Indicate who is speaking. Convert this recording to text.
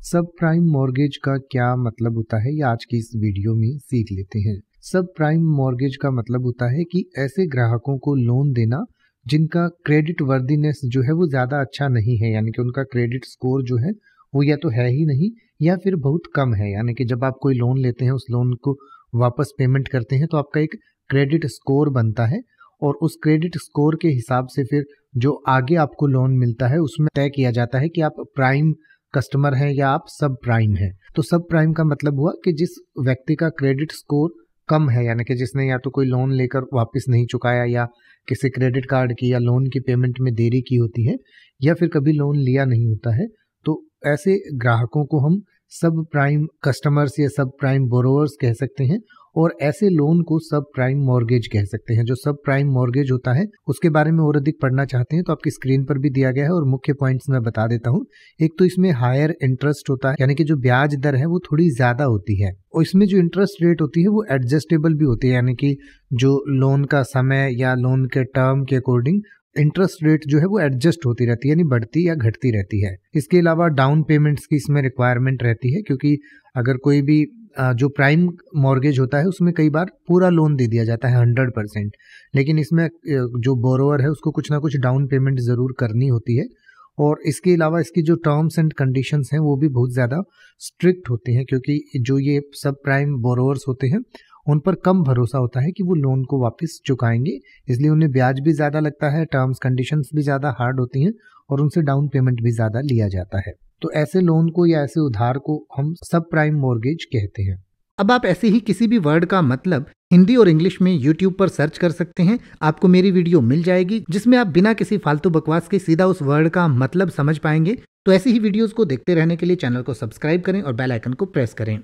Speaker 1: सब prime mortgage का क्या मतलब होता है, ये आज की इस वीडियो में सीख लेते हैं। सब प्राइम मॉर्गेज का मतलब होता है कि ऐसे ग्राहकों को लोन देना जिनका क्रेडिट वर्दीनेस जो है वो ज़्यादा अच्छा नहीं है, यानी कि उनका क्रेडिट स्कोर जो है वो या तो है ही नहीं या फिर बहुत कम है। यानी कि जब आप कोई लोन लेते हैं, उस लोन को वापस पेमेंट करते हैं तो आपका एक क्रेडिट स्कोर बनता है और उस क्रेडिट स्कोर के हिसाब से फिर जो आगे आपको लोन मिलता है उसमें तय किया जाता है कि आप प्राइम कस्टमर हैं या आप सब प्राइम हैं। तो सब प्राइम का मतलब हुआ कि जिस व्यक्ति का क्रेडिट स्कोर कम है, यानी कि जिसने या तो कोई लोन लेकर वापस नहीं चुकाया या किसी क्रेडिट कार्ड की या लोन की पेमेंट में देरी की होती है या फिर कभी लोन लिया नहीं होता है, तो ऐसे ग्राहकों को हम सब प्राइम कस्टमर्स या सब प्राइम बोरोवर्स कह सकते हैं। और ऐसे लोन को सब प्राइम मॉर्गेज कह सकते हैं। जो सब प्राइम मॉर्गेज होता है उसके बारे में और अधिक पढ़ना चाहते हैं तो आपकी स्क्रीन पर भी दिया गया है और मुख्य पॉइंट्स मैं बता देता हूँ। एक तो इसमें हायर इंटरेस्ट होता है, यानी कि जो ब्याज दर है वो थोड़ी ज्यादा होती है, और इसमें जो इंटरेस्ट रेट होती है वो एडजस्टेबल भी होती है, यानी कि जो लोन का समय या लोन के टर्म के अकॉर्डिंग इंटरेस्ट रेट जो है वो एडजस्ट होती रहती है, यानी बढ़ती या घटती रहती है। इसके अलावा डाउन पेमेंट्स की इसमें रिक्वायरमेंट रहती है, क्योंकि अगर कोई भी जो प्राइम मॉर्गेज होता है उसमें कई बार पूरा लोन दे दिया जाता है 100%, लेकिन इसमें जो बोरोवर है उसको कुछ ना कुछ डाउन पेमेंट ज़रूर करनी होती है। और इसके अलावा इसकी जो टर्म्स एंड कंडीशंस हैं वो भी बहुत ज़्यादा स्ट्रिक्ट होते हैं, क्योंकि जो ये सब प्राइम बोरोवर्स होते हैं उन पर कम भरोसा होता है कि वो लोन को वापस चुकाएंगे, इसलिए उन्हें ब्याज भी ज़्यादा लगता है, टर्म्स कंडीशंस भी ज़्यादा हार्ड होती हैं और उनसे डाउन पेमेंट भी ज़्यादा लिया जाता है। तो ऐसे लोन को या ऐसे उधार को हम सब प्राइम मॉर्गेज कहते हैं।
Speaker 2: अब आप ऐसे ही किसी भी वर्ड का मतलब हिंदी और इंग्लिश में YouTube पर सर्च कर सकते हैं। आपको मेरी वीडियो मिल जाएगी जिसमें आप बिना किसी फालतू बकवास के सीधा उस वर्ड का मतलब समझ पाएंगे। तो ऐसी ही वीडियोस को देखते रहने के लिए चैनल को सब्सक्राइब करें और बेल आइकन को प्रेस करें।